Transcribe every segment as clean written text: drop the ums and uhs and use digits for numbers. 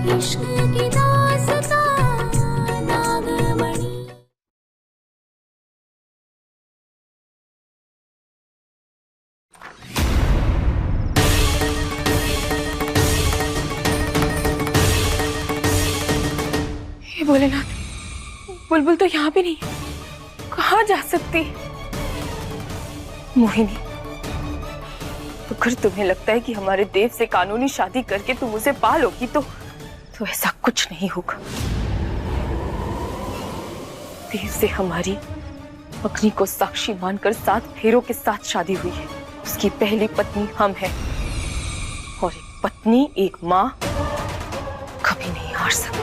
इश्क की दास्तां नागमणि। हे भोलेनाथ, बुलबुल तो यहाँ भी नहीं, कहाँ जा सकती? मोहिनी, अगर तुम्हें लगता है कि हमारे देव से कानूनी शादी करके तुम उसे पालोगी तो ऐसा कुछ नहीं होगा। देव से हमारी अग्नि को साक्षी मानकर 7 फेरों के साथ शादी हुई है। उसकी पहली पत्नी हम हैं और एक पत्नी, एक माँ कभी नहीं हार सकती।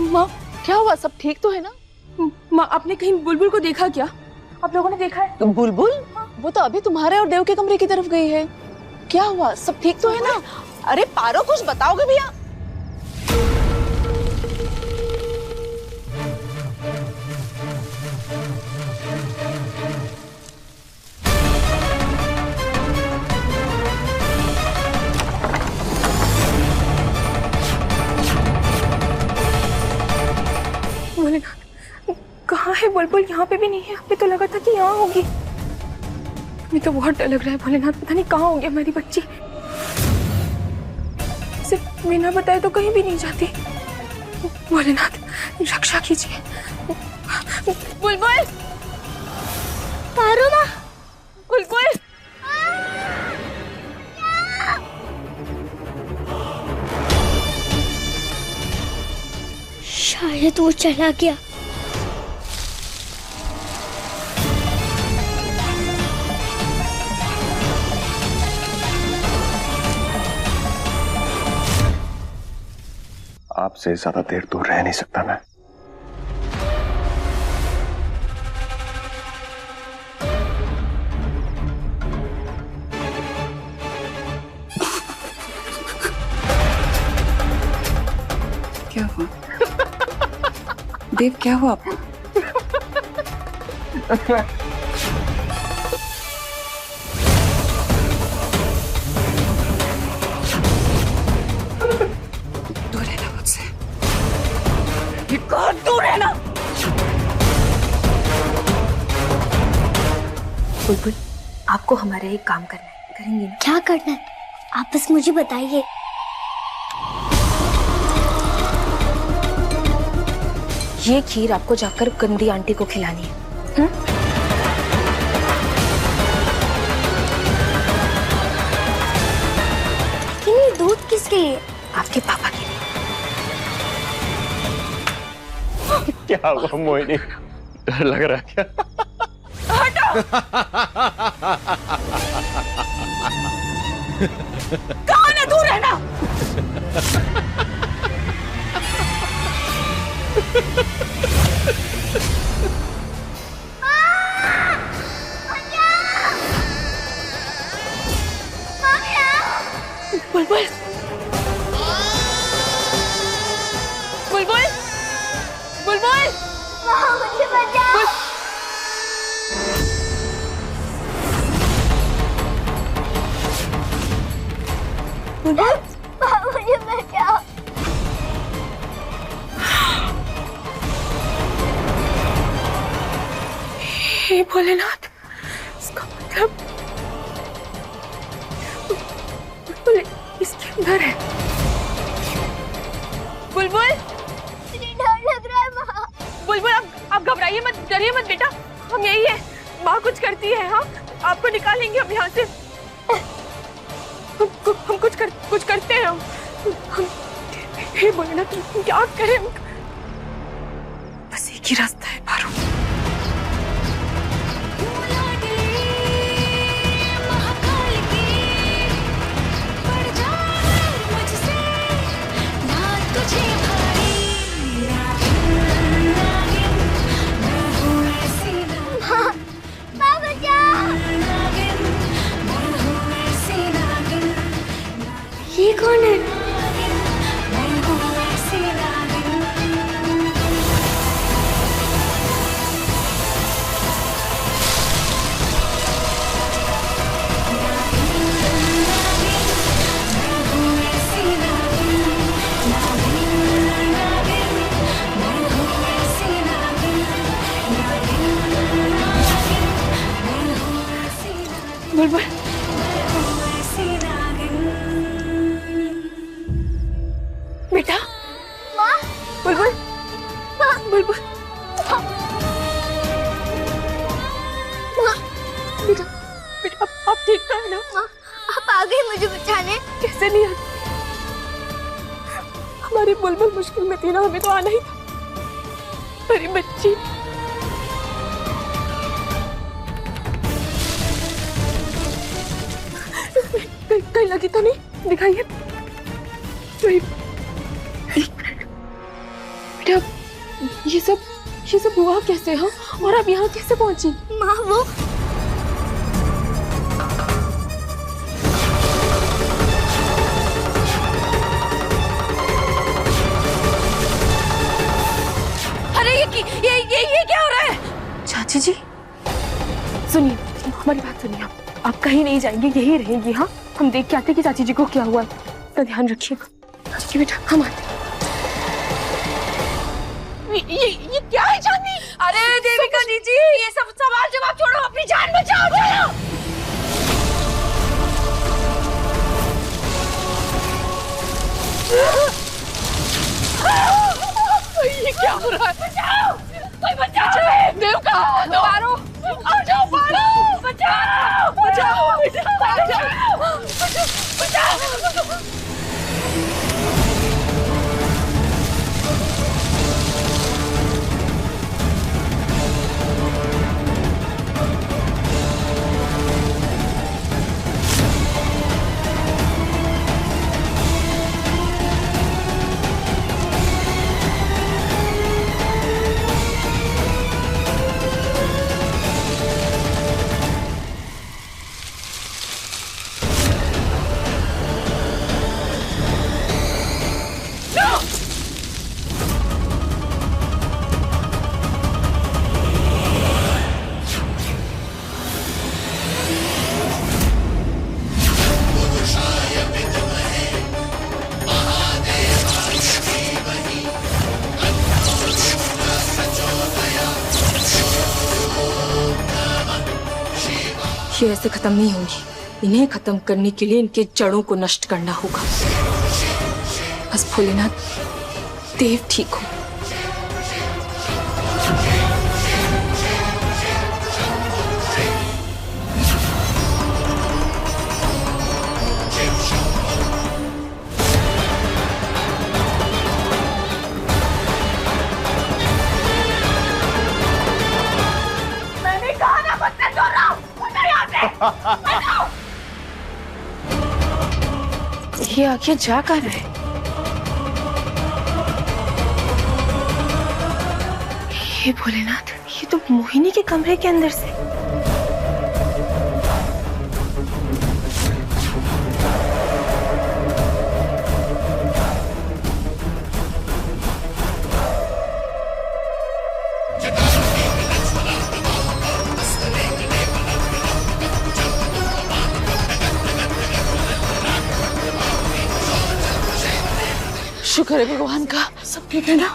माँ, क्या हुआ? सब ठीक तो है ना? माँ, आपने कहीं बुलबुल को देखा क्या? आप लोगों ने देखा है? बुलबुल? वो तो अभी तुम्हारे और देव के कमरे की तरफ गई है। क्या हुआ? सब ठीक तो है ना? अरे पारो, कुछ बताओगे भैया? कहाँ है बुलबुल? यहाँ पे भी नहीं है। हमें तो लगा था कि यहाँ होगी। हमें तो बहुत डर लग रहा है भोलेनाथ, पता नहीं कहाँ होगी हमारी बच्ची। सिर्फ बिना बताए तो कहीं भी नहीं जाती। भोलेनाथ, रक्षा कीजिए। बुलबुल, पारो माँ, बुलबुल, शायद वो चला गया। आपसे ज्यादा देर दूर रह नहीं सकता मैं। क्या हुआ? देव, क्या हुआ आपको? दूर रहना मुझसे। दूर रहना। बुलबुल, आपको हमारा एक काम करना है, करेंगी ना? क्या करना है? आप बस मुझे बताइए। ये खीर आपको जाकर गंदी आंटी को खिलानी है। लेकिन ये दूध किसके लिए? आपके पापा के लिए। क्या हुआ मोहिनी, डर लग रहा है क्या? कौन है? दूर रहना। बुलबुल, बुलबुल, बुलबुल, मुझे बचाओ। बुलबुल, मुझे बचाओ। हे भोलेनाथ, इसका मतलब बुलबुल इसके अंदर है। बुलबुल, मुझे डर लग रहा है माँ। बुलबुल, आप घबराइए मत, डरिए मत बेटा, हम यही है। माँ कुछ करती है। हाँ, आपको निकालेंगे हम यहाँ से। हम कुछ करते हैं। हम हे भोलेनाथ, तुम क्या करें? बस एक ही रास्ता है पारो। बुलबुल, बेटा। माँ, बुलबुल, बुलबुल, माँ, बेटा, बेटा आप ठीक तो है ना? माँ, आप आ गए मुझे बचाने। कैसे नहीं आती? हमारी बुलबुल मुश्किल में थी ना, हमें तो आना ही था। मेरी बच्ची। कहीं लगी तो नहीं? दिखाइए। बेटा, ये सब हुआ कैसे? हाँ, और आप यहाँ कैसे पहुंची? माँ, वो ये क्या हो रहा है? चाची जी, सुनिए, हमारी बात सुनिए। आप कहीं नहीं जाएंगे, यही रहेंगी। हाँ, हम देख के आते कि चाची जी को क्या हुआ। तो ध्यान रखिएगा। ठीक है बेटा, हम आते। ये क्या है चांदी? अरे देविका दीदी, ये सब सवाल जवाब छोड़ो, अपनी जान बचाओ। चलो। ये क्या हो रहा है? बचाओ, कोई बचाओ। देव कहाँ? पारो, आ जाओ पारो, बचाओ, बचाओ, बचाओ, बचाओ। ये ऐसे खत्म नहीं होंगी। इन्हें खत्म करने के लिए इनके जड़ों को नष्ट करना होगा। बस भोलेनाथ देव ठीक हो। मैंने कहा ना बच्चे छोड़ रहा हूँ। ये आखिर जा कर रहे? ये भोलेनाथ, ये तो मोहिनी के कमरे के अंदर से। शुक्र है भगवान का, सब ठीक है ना?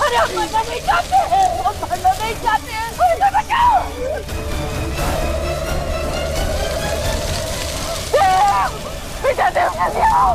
अरे हम मरना नहीं चाहते, हम मरना नहीं चाहते। मुझे बचाओ। बेटा देव कैसे आओ?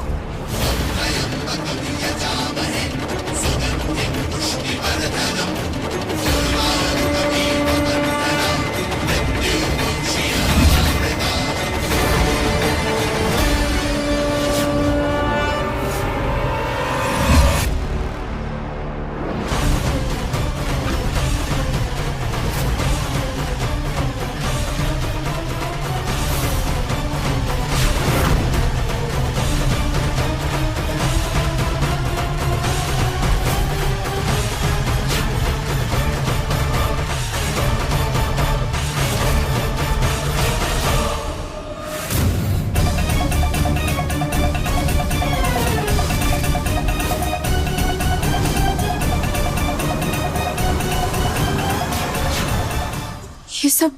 ये सब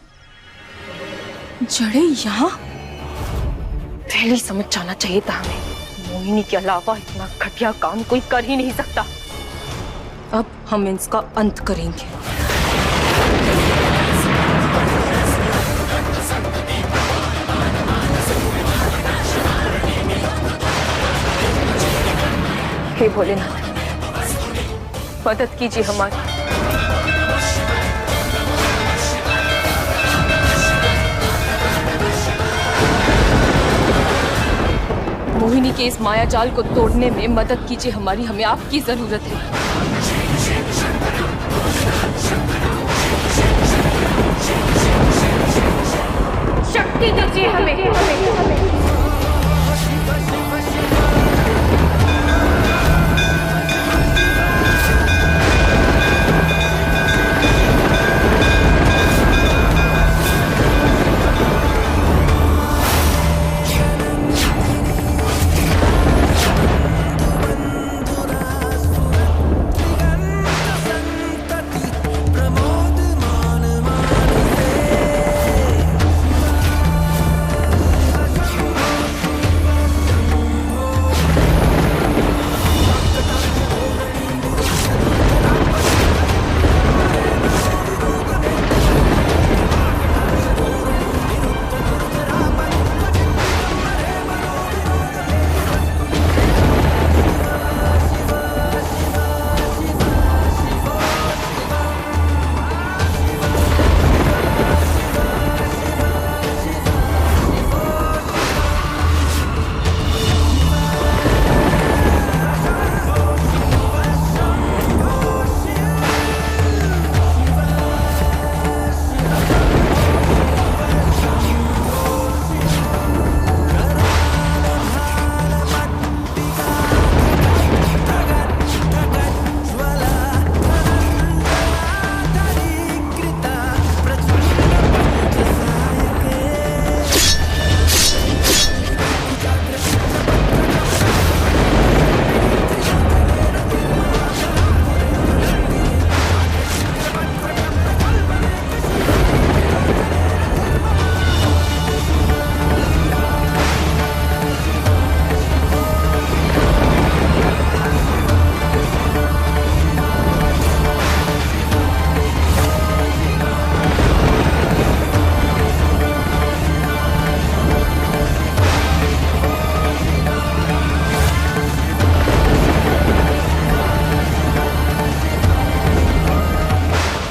जड़े यहाँ? पहले ही समझ जाना चाहिए था हमें। मोहिनी के अलावा इतना घटिया काम कोई कर ही नहीं सकता। अब हम इसका अंत करेंगे। हे भोलेनाथ, मदद कीजिए हमारी। मोहिनी के इस माया जाल को तोड़ने में मदद कीजिए हमारी, हमें आपकी जरूरत है। शक्ति दीजिए हमें।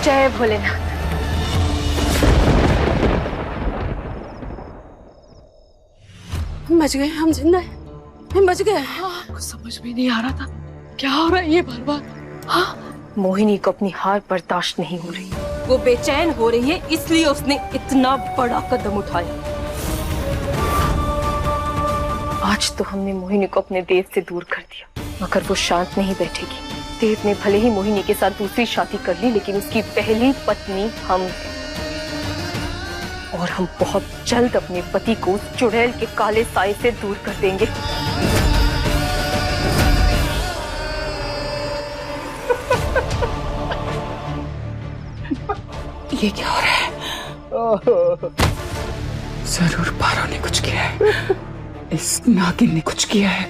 जय भोलेनाथ। हम बच गए, हम जिंदा हैं, हम बच गए। कुछ समझ में नहीं आ रहा था क्या हो रहा है ये बार बार। हाँ, मोहिनी को अपनी हार बर्दाश्त नहीं हो रही, वो बेचैन हो रही है, इसलिए उसने इतना बड़ा कदम उठाया। आज तो हमने मोहिनी को अपने देव से दूर कर दिया, मगर वो शांत नहीं बैठेगी। देव ने भले ही मोहिनी के साथ दूसरी शादी कर ली, लेकिन उसकी पहली पत्नी हम हैं। और हम बहुत जल्द अपने पति को उस चुड़ैल के काले साए से दूर कर देंगे। ये क्या हो रहा है? जरूर पारो ने कुछ किया है, इस नागिन ने कुछ किया है।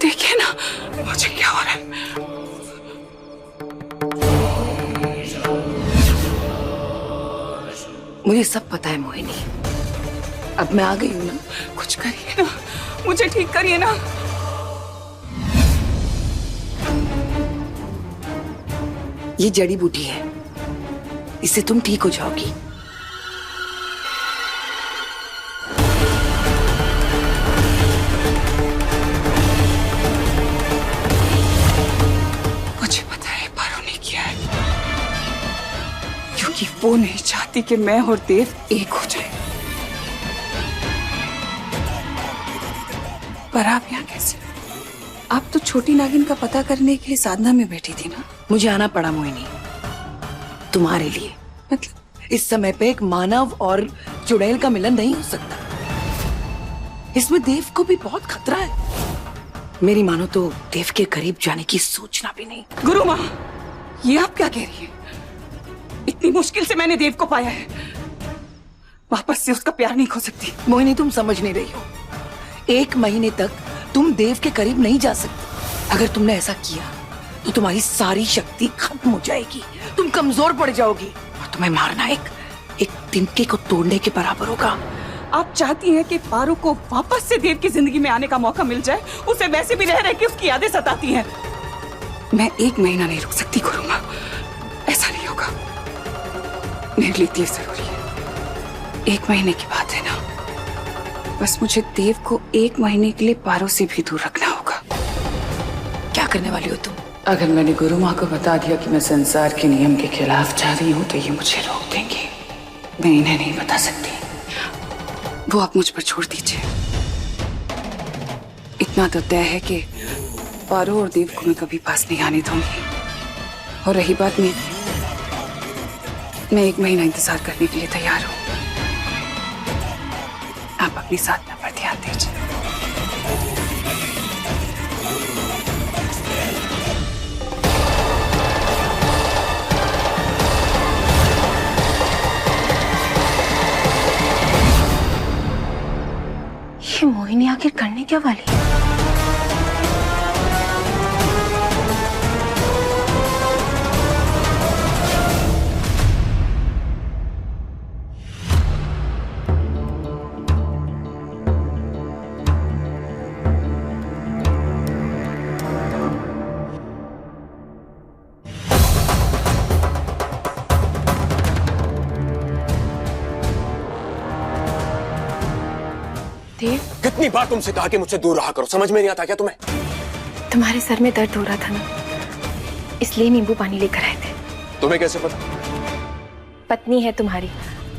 देखिए ना मुझे क्या हो रहा है। मुझे सब पता है मोहिनी, अब मैं आ गई हूँ ना, कुछ करिए ना, मुझे ठीक करिए ना। ये जड़ी बूटी है, इससे तुम ठीक हो जाओगी। कि वो नहीं चाहती कि मैं और देव एक हो जाए। पर आप यहाँ कैसे? आप तो छोटी नागिन का पता करने के लिए साधना में बैठी थी ना? मुझे आना पड़ा मोहिनी, तुम्हारे लिए। मतलब इस समय पे एक मानव और चुड़ैल का मिलन नहीं हो सकता। इसमें देव को भी बहुत खतरा है। मेरी मानो तो देव के करीब जाने की सोचना भी नहीं। गुरु माँ, ये आप क्या कह रही हैं? इतनी मुश्किल से मैंने देव को पाया है, वापस से उसका प्यार नहीं खो सकती। मोहिनी, तुम समझ नहीं रही हो। 1 महीने तक तुम देव के करीब नहीं जा सकती। अगर तुमने ऐसा किया तो तुम्हारी सारी शक्ति खत्म हो जाएगी, तुम कमजोर पड़ जाओगी और तुम्हें मारना एक तिनके को तोड़ने के बराबर होगा। आप चाहती हैं कि पारो को वापस से देव की जिंदगी में आने का मौका मिल जाए? उसे वैसे भी रह रहे कि उसकी यादें सताती हैं। मैं 1 महीना नहीं रुक सकती गुरु माँ, ऐसा नहीं होगा। मेरे लिए देव जरूरी है। 1 महीने की बात है ना, बस मुझे देव को 1 महीने के लिए पारो से भी दूर रखना होगा। क्या करने वाली हो तुम? अगर मैंने गुरु माँ को बता दिया कि मैं संसार के नियम के खिलाफ जा रही हूँ तो ये मुझे रोक देंगे। मैं इन्हें नहीं बता सकती। वो आप मुझ पर छोड़ दीजिए। इतना तो तय है कि पारो और देव को मैं कभी पास नहीं आने दूंगी। और रही बात मेरी, मैं 1 महीना इंतजार करने के लिए तैयार हूँ। आप अपनी साधना पर ध्यान दीजिए। ये मोहिनी आखिर करने क्या वाली है? देव, कितनी बार तुमसे कहा कि मुझसे दूर रहा करो, समझ में नहीं आता क्या तुम्हें? तुम्हारे सर में दर्द हो रहा था ना, इसलिए नींबू पानी लेकर आए थे। तुम्हें कैसे पता? पत्नी है तुम्हारी,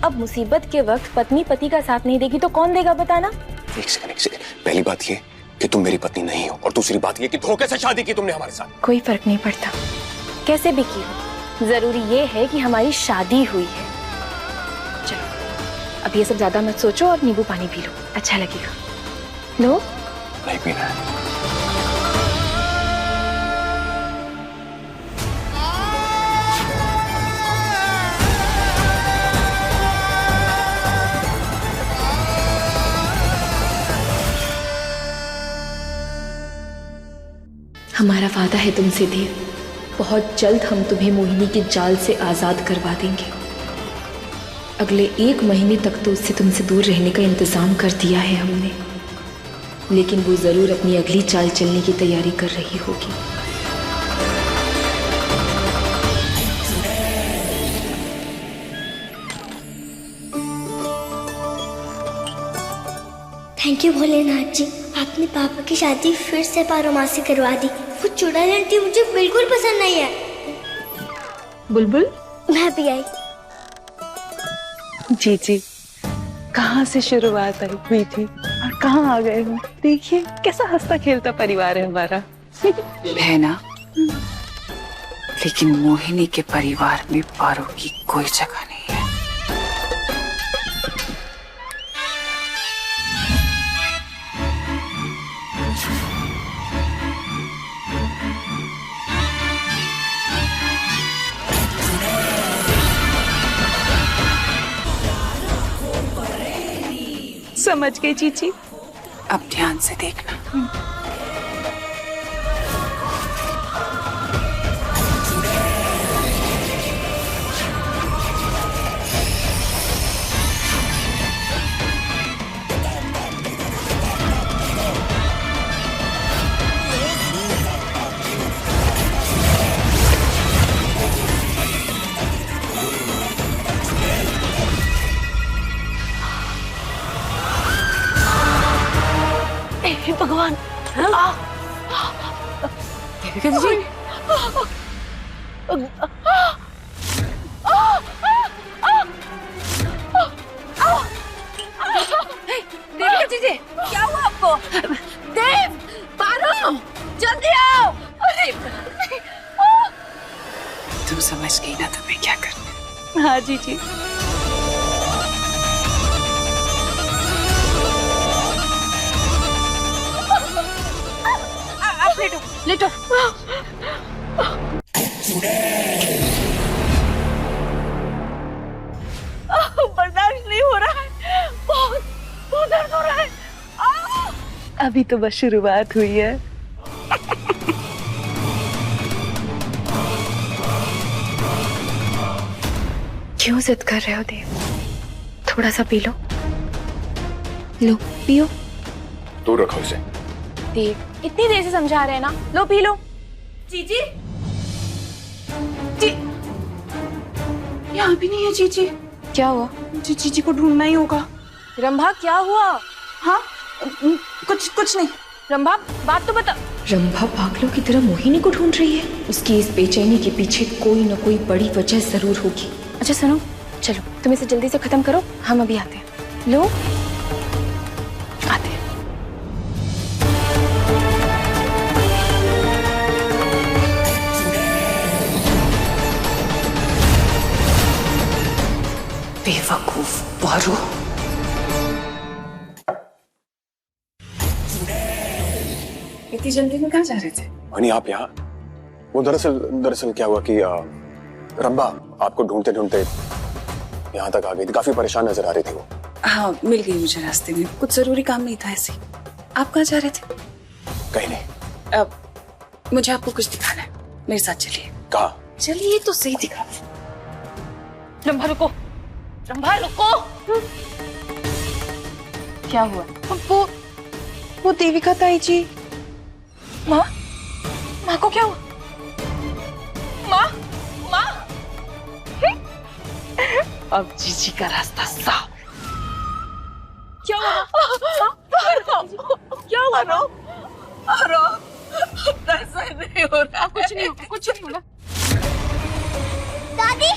अब मुसीबत के वक्त पत्नी पति का साथ नहीं देगी तो कौन देगा बताना? एक सेकंड। पहली बात ये कि तुम मेरी पत्नी नहीं हो, और दूसरी बात ये कि धोखे से शादी की तुमने हमारे साथ। कोई फर्क नहीं पड़ता, कैसे भी की हो, जरूरी ये है कि हमारी शादी हुई है। चलो अब ये सब ज्यादा मत सोचो और नींबू पानी पी लो, अच्छा लगेगा। लो। नहीं पीना है। हमारा वादा है तुमसे देव, बहुत जल्द हम तुम्हें मोहिनी के जाल से आजाद करवा देंगे। अगले 1 महीने तक तो उससे तुमसे दूर रहने का इंतजाम कर दिया है हमने, लेकिन वो जरूर अपनी अगली चाल चलने की तैयारी कर रही होगी। थैंक यू भोलेनाथ जी, आपने पापा की शादी फिर से पारो माँ से करवा दी। वो चुड़ैल आंटी मुझे बिल्कुल पसंद नहीं है। बुलबुल, मैं भी आई। जी कहाँ से शुरुआत हुई थी और कहाँ आ गए हो। देखिए कैसा हंसता खेलता परिवार है हमारा। है ना? लेकिन मोहिनी के परिवार में पारो की कोई जगह नहीं है। समझ गई चीची। अब ध्यान से देखना। भगवान, देविका जी, देविका जी, क्या हुआ आपको? देव, पारो, तुम समझ गई ना तुम्हें क्या करना है? हाँ जीजी। आप लेटो लेटो। बर्दाश्त नहीं हो रहा है, बहुत बहुत दर्द हो रहा है। अभी तो बस शुरुआत हुई है। क्यों जिद कर रहे हो देव? थोड़ा सा पी लो। लो पियो। दूर रखो इसे। देव इतनी देर से समझा रहे हैं ना, लो पी लो। जीजी यहाँ भी नहीं है जीजी। क्या हुआ? जीजी को ढूंढना ही होगा। रंभा क्या हुआ? हाँ कुछ नहीं। रंभा बात तो बता। रंभा पागलों की तरह मोहिनी को ढूंढ रही है। उसकी इस बेचैनी के पीछे कोई न कोई बड़ी वजह जरूर होगी। अच्छा सुनो, चलो तुम इसे जल्दी से खत्म करो, हम अभी आते हैं। लो आते हैं। बेवकूफ पारू। इतनी जल्दी में कहाँ जा रहे थे? मोहिनी आप यहाँ? वो दरअसल क्या हुआ कि रंभा आपको ढूंढते ढूंढते यहाँ तक आ गई थी। काफी परेशान नजर आ रही थी वो। हाँ मिल गई मुझे रास्ते में, कुछ जरूरी काम नहीं था ऐसे। आप कहाँ जा रहे थे? कहीं नहीं। अब मुझे आपको कुछ दिखाना है, मेरे साथ चलिए। कहाँ? चलिए तो सही दिखा। रंभा रुको, रंभा रुको। क्या हुआ? वो देविका ताई जी। माँ, माँ को क्या हुआ? माँ, माँ। अब जीजी का रास्ता साफ। क्या हुआ? क्या हुआ? ऐसा नहीं हो रहा। कुछ नहीं होगा, कुछ नहीं होगा। दादी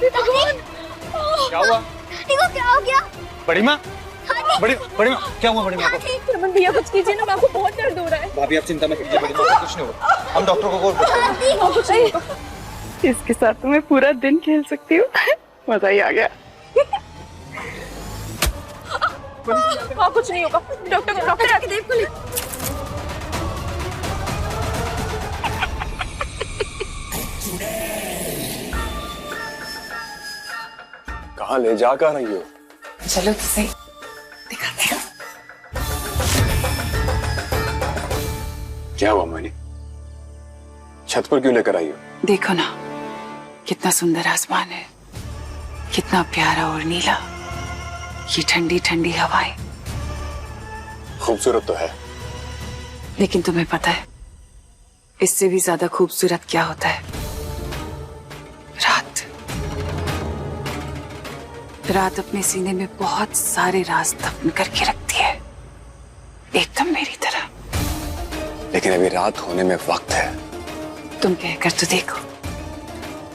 भगवान, क्या हुआ? देखो क्या हो गया। बड़ी माँ, बड़ी माँ क्या हुआ? बड़ी माँ को रमन भैया कुछ कीजिए ना, माँ को बहुत दर्द हो रहा है। भाभी आप चिंता मत कीजिए, बड़ी माँ को कुछ नहीं होगा। हम डॉक्टर को कॉल करते हैं। कुछ नहीं होगा। इसके साथ तो मैं पूरा दिन खेल सकती हूँ। मजा ही आ गया। हाँ कुछ नहीं होगा। डॉक्टर आके देव को ले। कहाँ ले जा कर रही हो? चलो तो सही दिखाते हैं। क्या हुआ मोहिनी? छत पर क्यों लेकर आई हो? देखो ना कितना सुंदर आसमान है, कितना प्यारा और नीला, ये ठंडी ठंडी हवाएं। खूबसूरत तो है, लेकिन तुम्हें पता है इससे भी ज्यादा खूबसूरत क्या होता है? रात। रात अपने सीने में बहुत सारे राज दफन करके रखती है, एकदम मेरी तरह। लेकिन अभी रात होने में वक्त है। तुम कहकर तो देखो,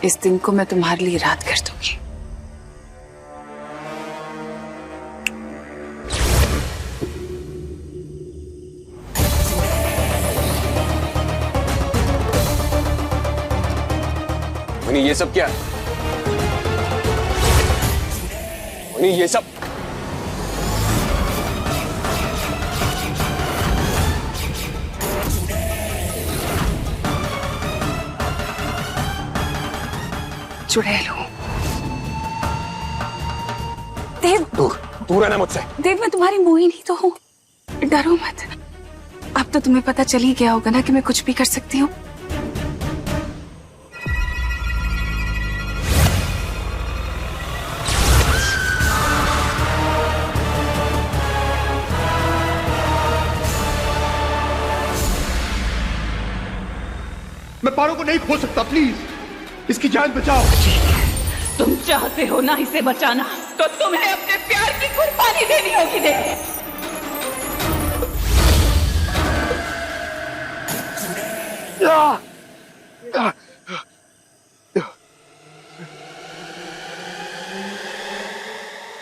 इस दिन को मैं तुम्हारे लिए रात कर दूंगी। मोहिनी ये सब क्या है? मोहिनी ये सब चुड़ैल हूं। देव, दूर रहना मुझसे। देव मैं तुम्हारी मोहिनी तो हूँ, डरो मत। अब तो तुम्हें पता चल ही गया होगा ना कि मैं कुछ भी कर सकती हूँ। मैं पारो को नहीं खोल सकता, प्लीज इसकी जान बचाओ। तुम चाहते हो ना इसे बचाना, तो तुम्हें अपने प्यार की कुर्बानी देनी होगी। देव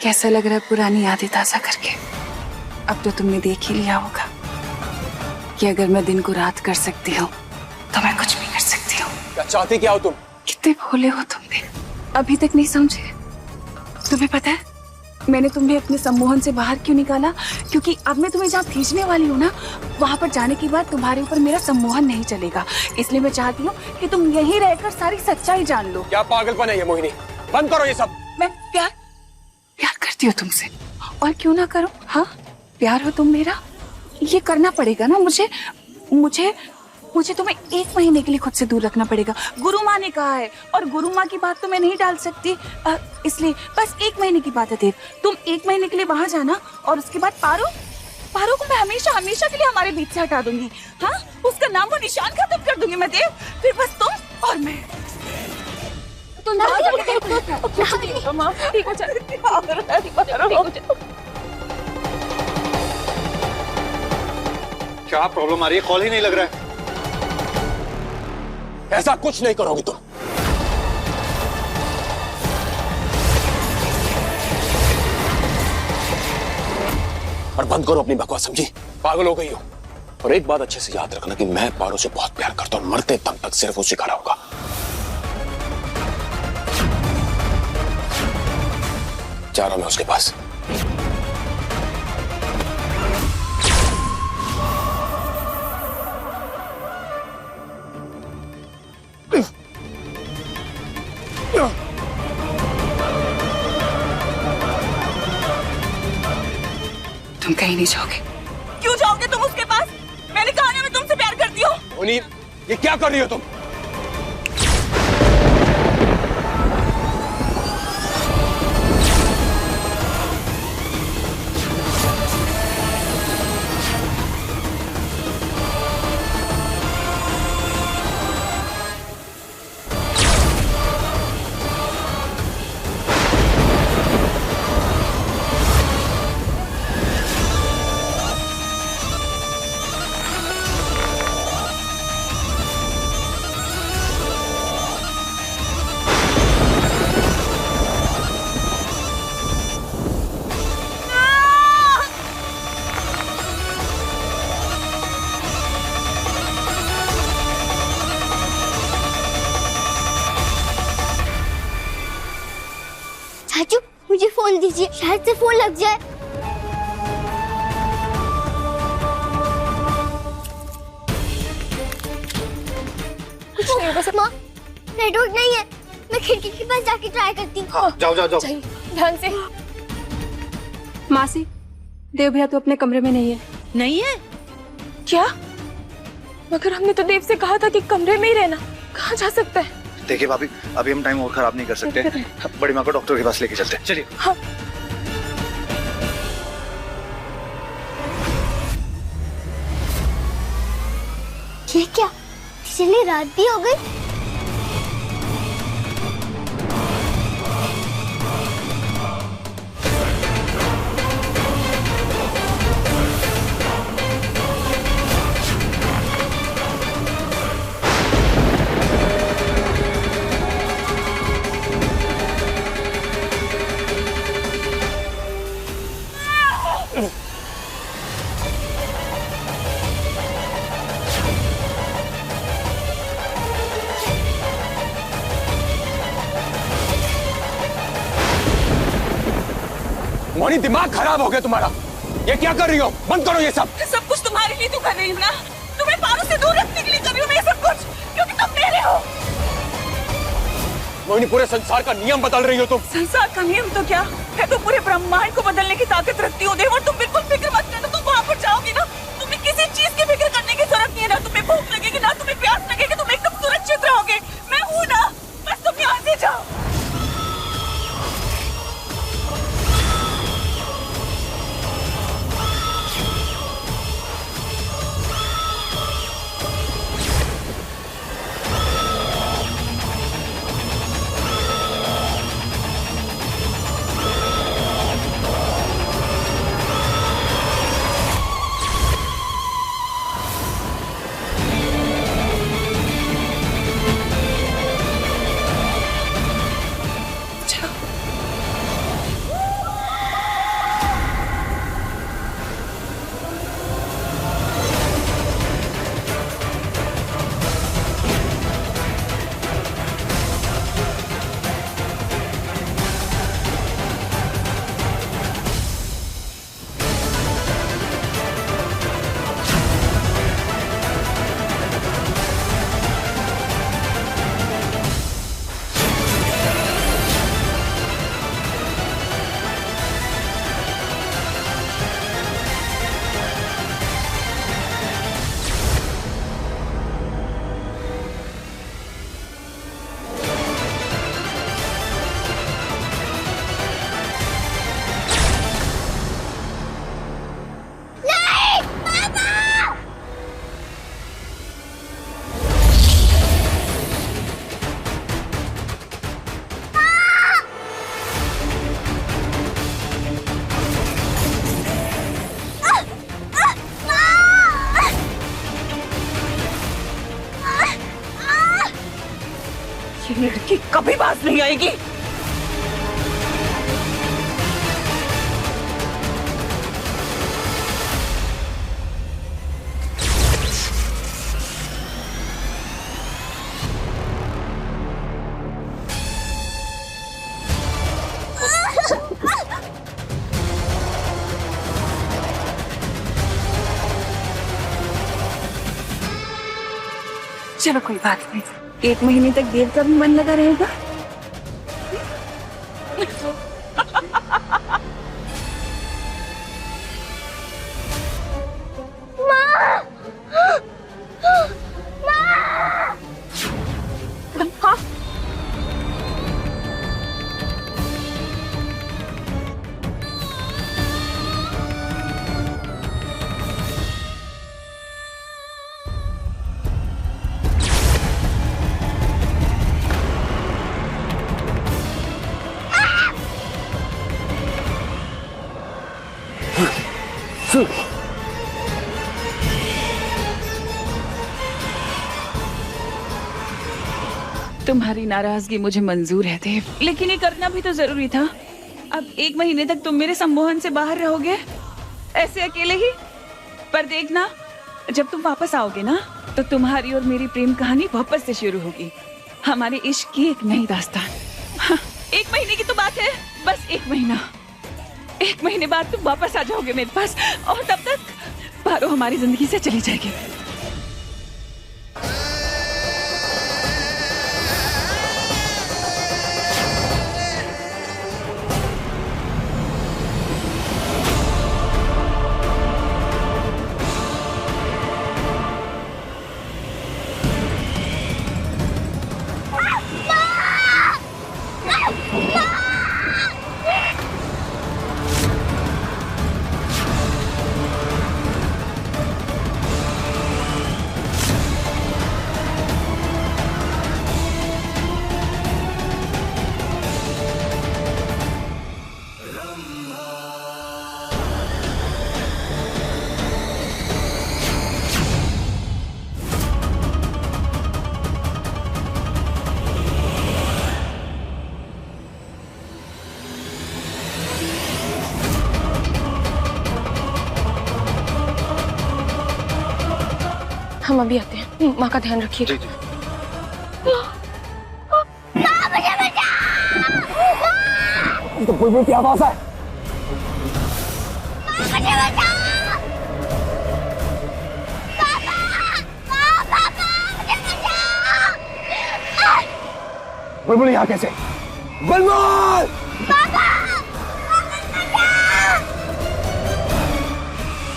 कैसा लग रहा है पुरानी यादें ताजा करके? अब तो तुमने देख ही लिया होगा कि अगर मैं दिन को रात कर सकती हूँ तो मैं कुछ भी कर सकती हूँ। क्या चाहती क्या हो तुम? कितने भोले हो तुम भी, अभी तक नहीं समझे? तुम्हें पता है मैंने तुम्हें अपने सम्मोहन से बाहर क्यों निकाला? क्योंकि अब मैं तुम्हें जहाँ भेजने वाली हूँ ना, वहाँ पर जाने के बाद तुम्हारे ऊपर मेरा सम्मोहन नहीं चलेगा। इसलिए मैं चाहती हूँ कि तुम यहीं रहकर सारी सच्चाई जान लो। क्या पागलपन है ये मोहिनी? बंद करो ये सब। मैं प्यार करती हूँ तुमसे, और क्यों ना करूँ? हाँ, प्यार हो तुम मेरा, ये करना पड़ेगा ना मुझे। मुझे तुम्हें 1 महीने के लिए खुद से दूर रखना पड़ेगा। गुरु माँ ने कहा है, और गुरु माँ की बात तो मैं नहीं टाल सकती। इसलिए बस 1 महीने की बात है देव। तुम 1 महीने के लिए वहां जाना, और उसके बाद पारो को मैं हमेशा के लिए हमारे बीच से हटा दूंगी। हाँ, उसका नाम वो निशान खत्म कर दूंगी मैं देव। फिर बस तुम और मैं। क्या प्रॉब्लम आ रही है? कॉल ही नहीं लग रहा है। ऐसा कुछ नहीं करोगी तुम। और बंद करो अपनी बकवास, समझी? पागल हो गई हो। और एक बात अच्छे से याद रखना कि मैं पारो से बहुत प्यार करता हूं, मरते दम तक सिर्फ उसी का रहूंगा। जा रहा हूं मैं उसके पास। तुम कहीं नहीं जाओगे। क्यों जाओगे तुम उसके पास? मैंने कहा ना मैं तुमसे प्यार करती हूँ। मोहिनी, ये क्या कर रही हो तुम? चाचू, मुझे फोन दीजिए, शायद से फोन लग जाए। कुछ नहीं होगा माँ, नेटवर्क नहीं है। मैं खिड़की के पास जाके ट्राई करती हूँ। हाँ, जाओ। ध्यान से। मासी, देव भैया तो अपने कमरे में नहीं है। नहीं है? क्या? मगर हमने तो देव से कहा था कि कमरे में ही रहना। कहाँ जा सकता है? देखिए भाभी, अभी हम टाइम और खराब नहीं कर सकते। बड़ी माँ को डॉक्टर के पास लेके चलते हैं। चलिए। हाँ। ये क्या? इसलिए रात भी हो गई। मोहिनी, दिमाग खराब हो गया तुम्हारा। ये क्या कर रही हो? बंद करो ये सब। सब कुछ तुम्हारे लिए तो कर रही हूँ ना। तुम्हें पारो से दूर रखने के लिए कर रही हूँ मैं सब कुछ, क्योंकि तुम मेरे हो। मोहिनी, पूरे संसार का नियम बदल रही हो तुम। संसार का नियम तो क्या, मैं तो पूरे ब्रह्मांड को बदलने की ताकत रखती हूँ देव। और तुम बिल्कुल फिक्र मत करना, तुम वहाँ पर जाओगी ना, तुम्हें किसी चीज की फिक्र करने की जरूरत नहीं है। ना तुम्हें भूख लगेगी, ना तुम्हें प्यास लगेगी, तुम एकदम सुरक्षित रहोगे। मैं हूँ ना, बस तुम यहाँ से जाओ। ये लड़की कभी बाज नहीं आएगी। चलो कोई बात नहीं, 1 महीने तक देव का भी मन लगा रहेगा। तुम्हारी नाराजगी मुझे मंजूर है देव, लेकिन ये करना भी तो जरूरी था। अब 1 महीने तक तुम मेरे सम्मोहन से बाहर रहोगे, ऐसे अकेले ही। पर देखना, जब तुम वापस आओगे ना, तो तुम्हारी और मेरी प्रेम कहानी वापस से शुरू होगी, हमारे इश्क की एक नई दास्तान। हाँ, 1 महीने की तो बात है, बस 1 महीना। 1 महीने बाद तुम वापस आ जाओगे मेरे पास, और तब तक पारो हमारी जिंदगी से चली जाएगी। हम अभी आते हैं, माँ का ध्यान रखिए। जी जी। तो बुलबुल की आवाज है। बुलबुल यहाँ कैसे? बुलबुल!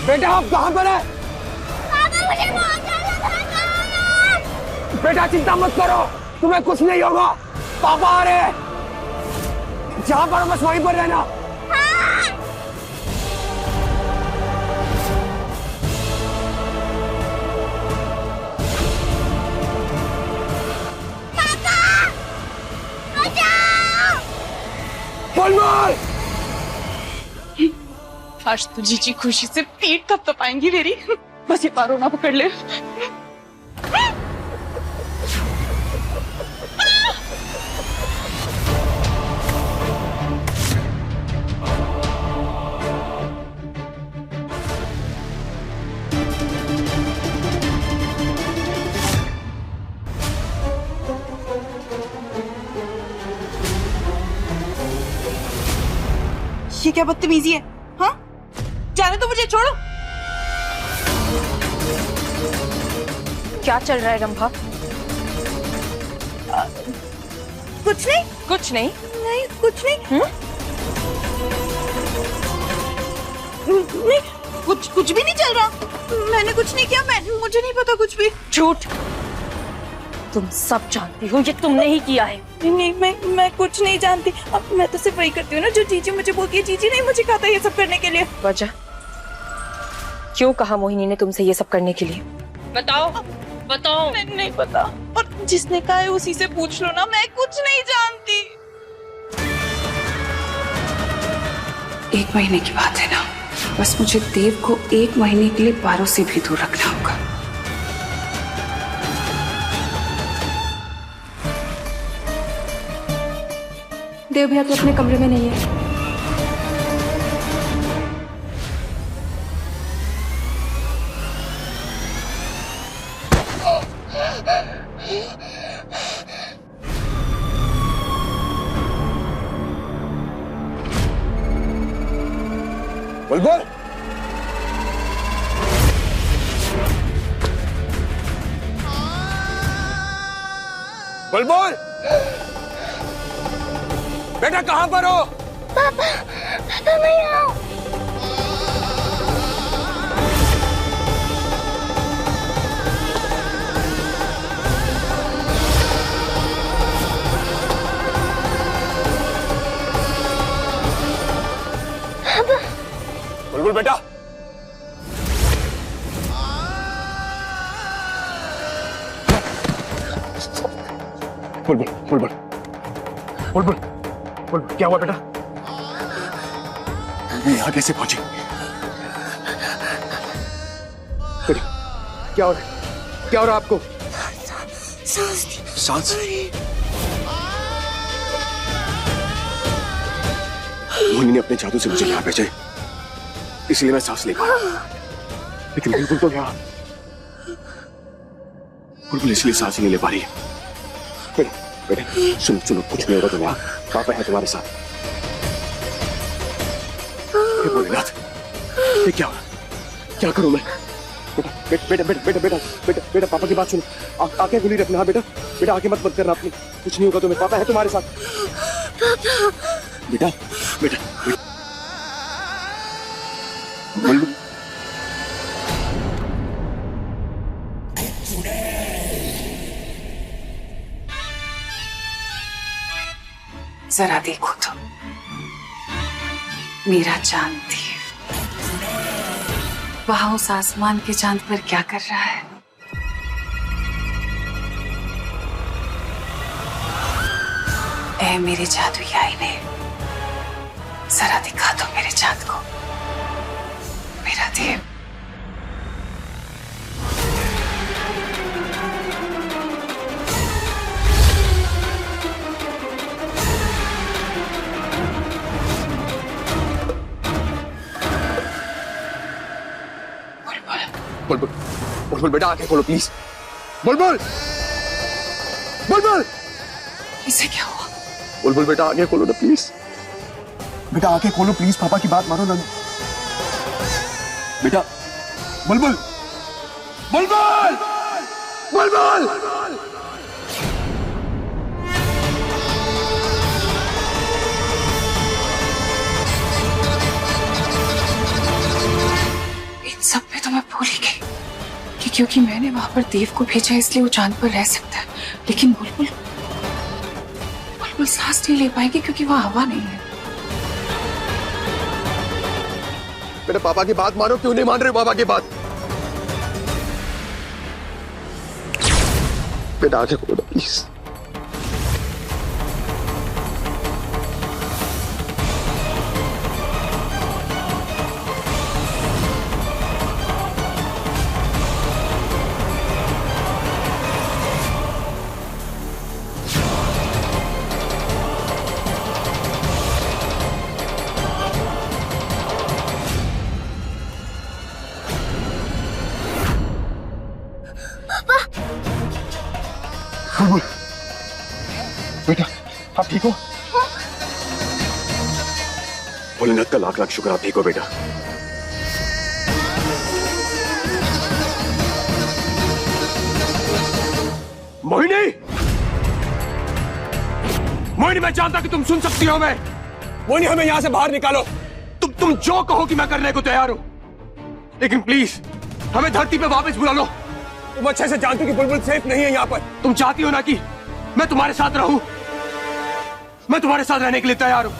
बेटा आप कहाँ पर है? बेटा चिंता मत करो, तुम्हें कुछ नहीं होगा। पापा आ रहे हैं, जहाँ पर बस वहीं पर रहना। बुलबुल! आज तो जीजी खुशी से पीठ थपथपाएंगी मेरी। बस ये पारो ना पकड़ ले। ये क्या बदतमीजी है? हाँ, जाने तो मुझे, छोड़ो। क्या चल रहा है रंभा? कुछ नहीं, कुछ नहीं। नहीं कुछ नहीं। नहीं, कुछ भी नहीं चल रहा। मैंने कुछ नहीं किया, मुझे नहीं पता कुछ भी। झूठ, तुम सब जानती हो ये तुमने ही किया है। नहीं, मैं कुछ नहीं जानती। अब मैं तो सिर्फ वही करती हूँ ना जो जीजी मुझे बोलती है। जीजी नहीं मुझे कहा था ये सब करने के लिए। वजह क्यों कहा मोहिनी ने तुमसे ये सब करने के लिए? बताओ बताओ। मैंने नहीं पता, और जिसने कहा है उसी से पूछ लो ना। मैं कुछ नहीं जानती। 1 महीने की बात है ना, बस मुझे देव को 1 महीने के लिए पारो से भी दूर रखना होगा। देव भैया तो अपने कमरे में नहीं है। बुलबुल, बुलबुल, बेटा कहाँ पर हो? पापा, पापा मैं यहाँ हूँ। बुलबुल बेटा, बुलबुल बुलबुल बुलबुल बुलबुल, क्या हुआ बेटा? ये यहाँ कैसे पहुंची? बेटा क्या हो रहा है? क्या हो रहा है आपको? सांस मोहिनी ने अपने जादू से मुझे यहाँ भेजा है, इसलिए मैं सांस ले पा रहा, लेकिन बुलबुल तो यहाँ, बुलबुल इसलिए सांस नहीं ले पा रही है। बेटे सुनो सुनो, कुछ नहीं होगा तुम्हें, पापा है तुम्हारे साथ। हे भोलेनाथ, ये क्या हो रहा? क्या करूं मैं? बेटा बेटा बेटा बेटा बेटा बेटा बेटा पापा की बात सुनो, आंखें खुली रखना। हाँ बेटा, बेटा आंखें मत बंद करना अपनी, कुछ नहीं होगा तुम्हें, पापा है तुम्हारे साथ। बेटा बेटा बुलबुल, जरा देखो तो, मेरा चांद देव वहां उस आसमान के चांद पर क्या कर रहा है? ऐ मेरे जादुई आईने, जरा दिखा दो मेरे चांद को, मेरा देव। बुलबुल बुलबुल बेटा आंखें खोलो प्लीज। बुलबुल बुलबुल, इसे क्या हुआ? बुलबुल बेटा आंखें खोलो ना प्लीज, बेटा आंखें खोलो प्लीज, पापा की बात मानो ना बेटा। बुलबुल बुलबुल बुलबुल, इन सब पे तो मैं भूल ही गई कि क्योंकि मैंने वहां पर देव को भेजा इसलिए वो चांद पर रह सकता है, लेकिन बुलबुल बुलबुल सांस नहीं ले पाएगी क्योंकि वहां हवा नहीं है। बेटा पापा की बात मानो, क्यों नहीं मान रहे पापा की बात? बेटा आंखें खोलो प्लीज। बुलबुल बेटा आप ठीक हो? भोलेनाथ का लाख लाख शुक्र आप ठीक हो बेटा। मोहिनी, मोहिनी मैं जानता कि तुम सुन सकती हो। मैं मोहिनी, हमें यहां से बाहर निकालो। तुम जो कहो कि मैं करने को तैयार हूं, लेकिन प्लीज हमें धरती पे वापस बुला लो। तुम अच्छे से जानती हो कि बुलबुल सेफ नहीं है यहाँ पर। तुम चाहती हो ना कि मैं तुम्हारे साथ रहूं? मैं तुम्हारे साथ रहने के लिए तैयार हूं,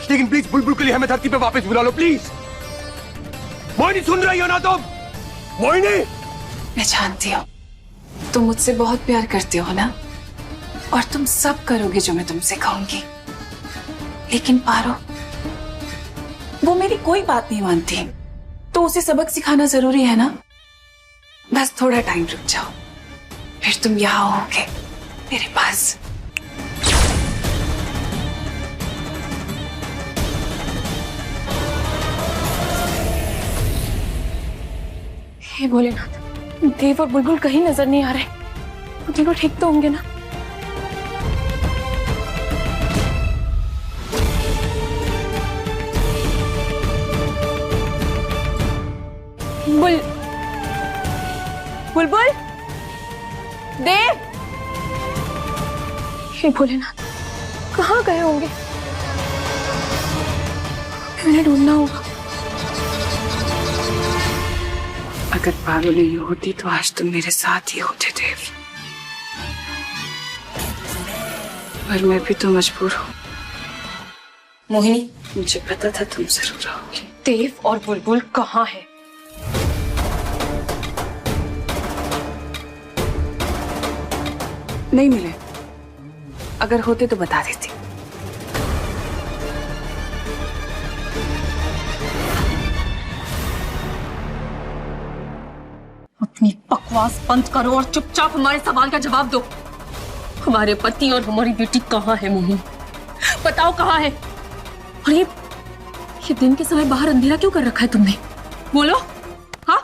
लेकिन प्लीज बुलबुल के लिए हमें धरती पे वापस बुला लो प्लीज। मोहिनी सुन रही हो ना तुम? मोहिनी, मैं जानती हूँ तुम मुझसे बहुत प्यार करते हो ना, और तुम सब करोगे जो मैं तुमसे कहूंगी, लेकिन पारो वो मेरी कोई बात नहीं मानती, तो उसे सबक सिखाना जरूरी है ना। बस थोड़ा टाइम रुक जाओ, फिर तुम यहाँ होगे मेरे पास। हे भोलेनाथ, देव और बुलबुल कहीं नजर नहीं आ रहे। वो तीनों ठीक तो होंगे ना? बुलबुल, देव, हे भोलेनाथ, कहाँ गए होंगे? उन्हें ढूंढना होगा। अगर पारो नहीं होती तो आज तुम मेरे साथ ही होते देव, पर मैं भी तो मजबूर हूँ। मोहिनी, मुझे पता था तुम जरूर आओगी। देव और बुलबुल कहाँ हैं? नहीं मिले, अगर होते तो बता देती। अपनी बकवास बंद करो और चुपचाप हमारे सवाल का जवाब दो। हमारे पति और हमारी बेटी कहाँ है मोहिनी? बताओ कहाँ है? और ये दिन के समय बाहर अंधेरा क्यों कर रखा है तुमने? बोलो। हाँ,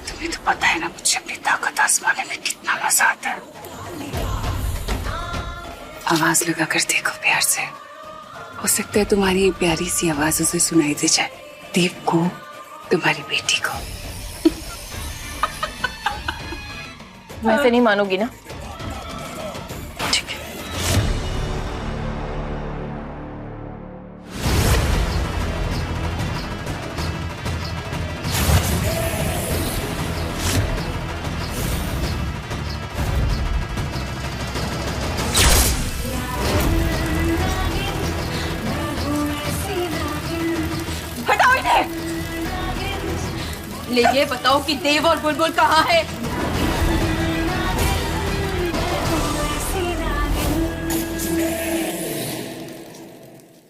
तुम्हें तो पता है ना मुझे अपनी ताकत आजमाने में कितना मजा आता है। आवाज लगा कर देखो प्यार से, हो सकता है तुम्हारी ये प्यारी सी आवाज उसे सुनाई दे जाए, देव को, तुम्हारी बेटी को। मैं ऐसे नहीं मानूंगी ना? ठीक है। ले ये बताओ कि देव और बुलबुल कहाँ है?